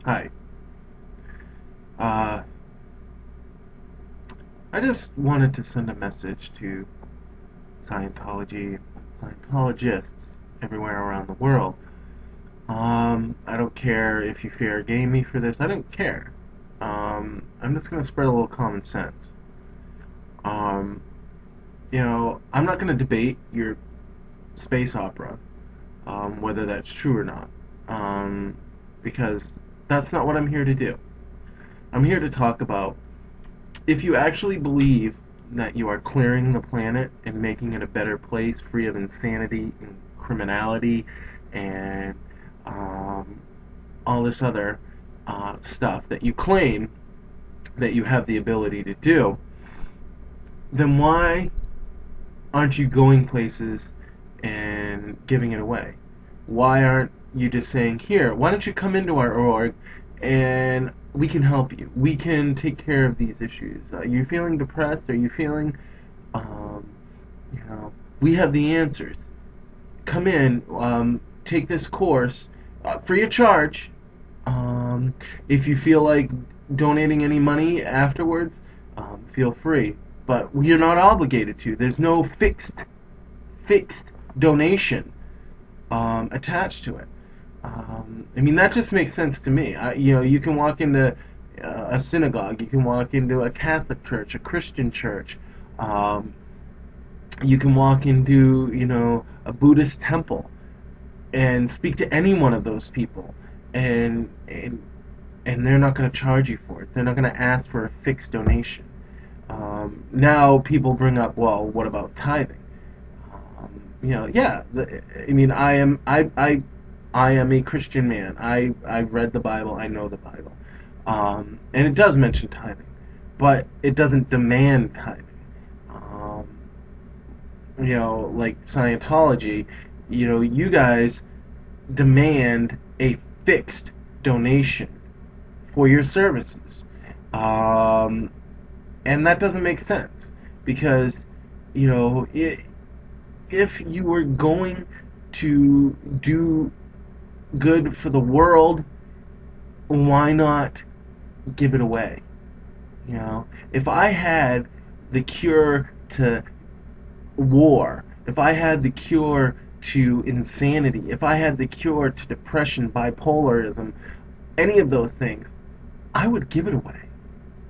Hi. Uh, I just wanted to send a message to Scientologists everywhere around the world. I don't care if you fair game me for this. I don't care. I'm just gonna spread a little common sense. Um, I'm not gonna debate your space opera, whether that's true or not, because that's not what I'm here to do. I'm here to talk about if you actually believe that you are clearing the planet and making it a better place, free of insanity and criminality and all this other stuff that you claim that you have the ability to do, then why aren't you going places and giving it away? Why aren't you just saying, here, why don't you come into our org and we can help you. We can take care of these issues. Are you feeling depressed? Are you feeling, um, we have the answers. Come in, take this course, free of charge. If you feel like donating any money afterwards, feel free. But you're not obligated to. There's no fixed donation attached to it. I mean, that just makes sense to me. You can walk into a synagogue, you can walk into a Catholic church, a Christian church, you can walk into, a Buddhist temple and speak to any one of those people, and they're not going to charge you for it. They're not going to ask for a fixed donation. Now people bring up, well, what about tithing? I mean, I am a Christian man. I've read the Bible. I know the Bible, and it does mention tithing, but it doesn't demand tithing. Like Scientology, you guys demand a fixed donation for your services, and that doesn't make sense because if you were going to do good for the world, why not give it away? If I had the cure to war, if I had the cure to insanity, if I had the cure to depression, bipolarism, any of those things, I would give it away.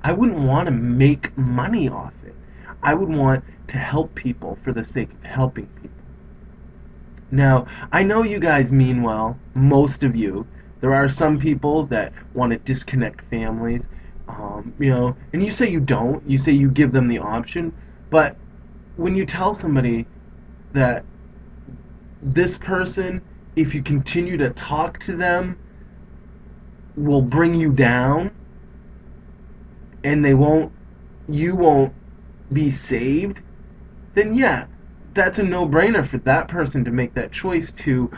I wouldn't want to make money off it. I would want to help people for the sake of helping people. Now, I know you guys mean well, most of you. There are some people that want to disconnect families, and you say you don't. You say you give them the option, but when you tell somebody that this person, if you continue to talk to them, will bring you down, and you won't be saved, then yeah, that's a no-brainer for that person to make that choice to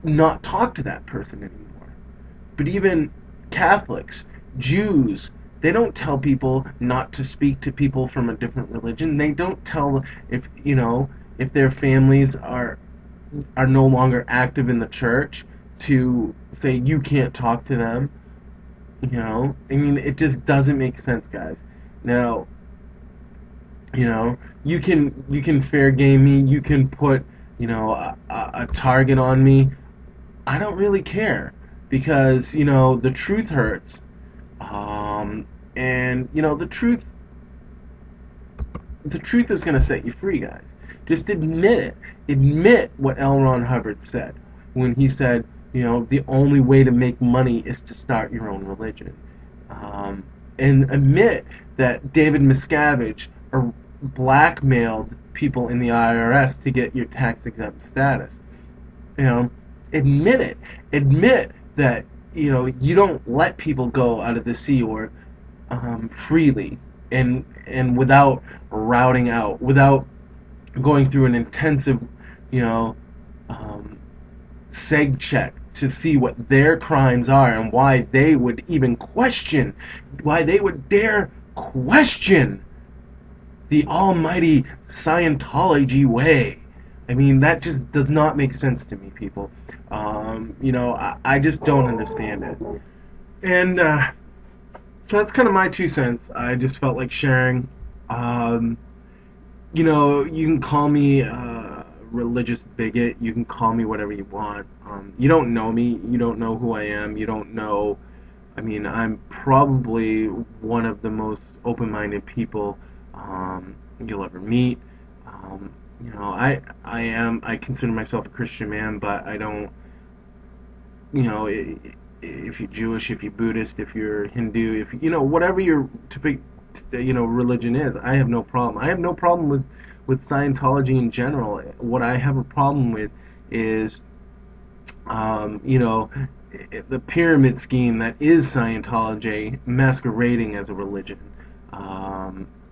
not talk to that person anymore. But even Catholics, Jews, they don't tell people not to speak to people from a different religion. They don't tell if their families are no longer active in the church to say you can't talk to them. I mean, it just doesn't make sense, guys. Now, you can fair game me, you can put a target on me. I don't really care because the truth hurts, and the truth is going to set you free, guys. Just admit it. Admit what L. Ron Hubbard said when he said, the only way to make money is to start your own religion, and admit that David Miscavige blackmailed people in the IRS to get your tax-exempt status. Admit it. Admit that you don't let people go out of the Sea Org freely and without routing out, without going through an intensive seg check to see what their crimes are and why they would even question, why they would dare question the almighty Scientology way. I mean, that just does not make sense to me, people. I just don't understand it. And so that's kind of my 2 cents. I just felt like sharing. Um, you can call me a religious bigot. You can call me whatever you want. You don't know me. You don't know who I am. You don't know. I mean, I'm probably one of the most open-minded people you'll ever meet. Um, I consider myself a Christian man, but I don't. If you're Jewish, if you're Buddhist, if you're Hindu, if whatever your typical religion is, I have no problem. I have no problem with Scientology in general. What I have a problem with is um, you know the pyramid scheme that is Scientology masquerading as a religion.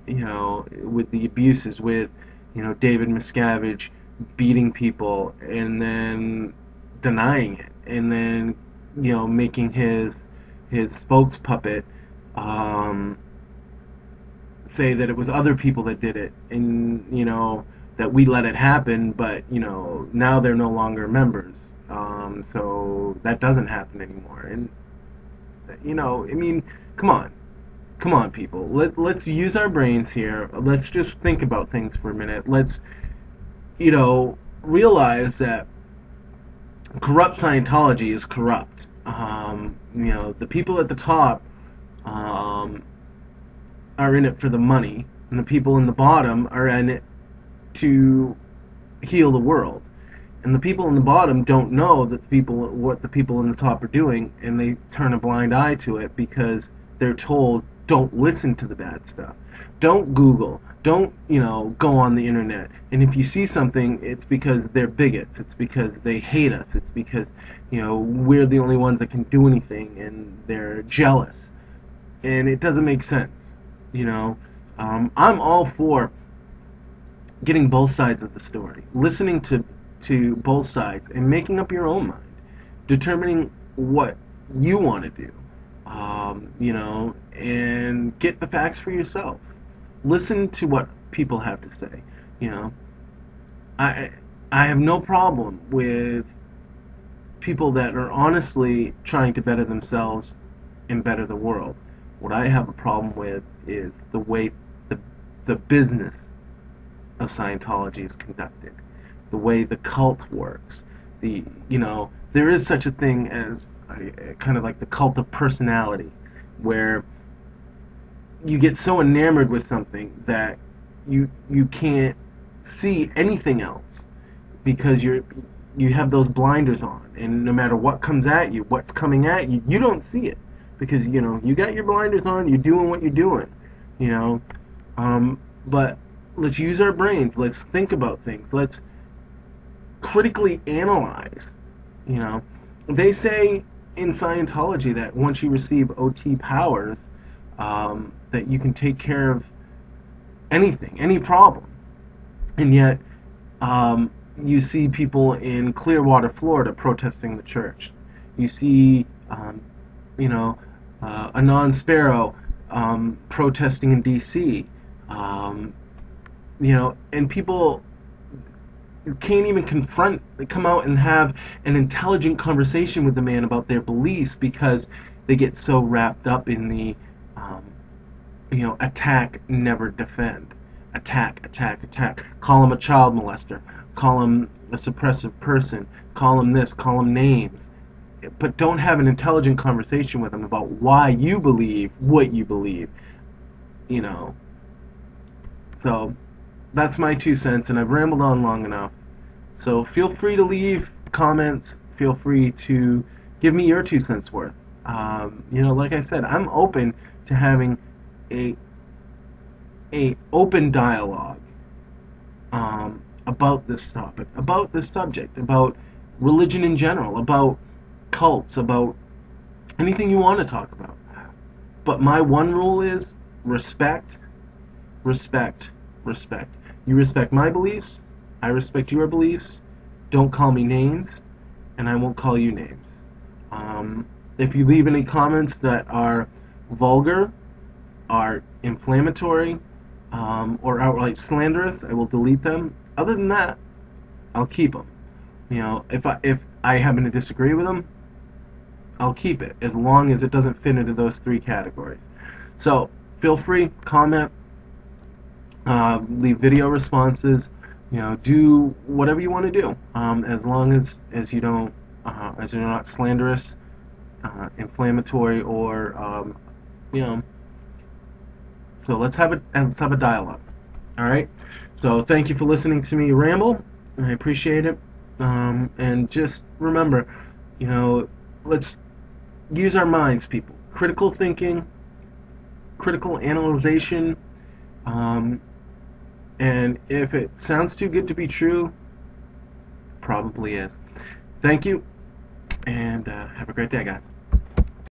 With the abuses, with David Miscavige beating people and then denying it, and then making his spokes puppet um, say that it was other people that did it, and that we let it happen, but now they're no longer members, so that doesn't happen anymore. And I mean, come on, come on, people. Let's use our brains here. Let's just think about things for a minute. Let's realize that corrupt Scientology is corrupt. The people at the top um, are in it for the money, and the people in the bottom are in it to heal the world. And the people in the bottom don't know that what the people in the top are doing, and they turn a blind eye to it because they're told, don't listen to the bad stuff. Don't Google. Don't, go on the internet. And if you see something, it's because they're bigots. It's because they hate us. It's because, we're the only ones that can do anything, and they're jealous. And it doesn't make sense, I'm all for getting both sides of the story, listening to both sides, and making up your own mind, determining what you want to do, and get the facts for yourself. Listen to what people have to say. I I have no problem with people that are honestly trying to better themselves and better the world. What I have a problem with is the way the the business of Scientology is conducted, the way the cult works. There is such a thing as kind of like the cult of personality, where you get so enamored with something that you can't see anything else because you have those blinders on, and no matter what comes at you, what's coming at you, you don't see it because you got your blinders on. You're doing what you're doing, you know. But let's use our brains. Let's think about things. Let's critically analyze. You know, they say in Scientology that once you receive OT powers, that you can take care of anything, any problem, and yet you see people in Clearwater, Florida, protesting the church. You see, Anon Sparrow protesting in D.C. And people can't even confront, come out and have an intelligent conversation with the man about their beliefs because they get so wrapped up in the, attack, never defend. Attack, attack, attack. Call him a child molester. Call him a suppressive person. Call him this. Call him names. But don't have an intelligent conversation with them about why you believe what you believe. So that's my 2 cents, and I've rambled on long enough. So feel free to leave comments. Feel free to give me your 2 cents worth. Like I said, I'm open to having a open dialogue about this topic, about this subject, about religion in general, about cults, about anything you want to talk about. But my one rule is respect, respect, respect. You respect my beliefs, I respect your beliefs. Don't call me names, and I won't call you names. If you leave any comments that are vulgar, are inflammatory, or outright slanderous, I will delete them. Other than that, I'll keep them. If I happen to disagree with them, I'll keep it as long as it doesn't fit into those three categories. So feel free, comment, leave video responses, do whatever you want to do, as long as you don't, as you're not slanderous, inflammatory, or you know. So let's have a dialogue. All right. So thank you for listening to me ramble. I appreciate it. And just remember, let's use our minds, people. Critical thinking, critical analyzation. And if it sounds too good to be true, probably is. Thank you, and have a great day, guys.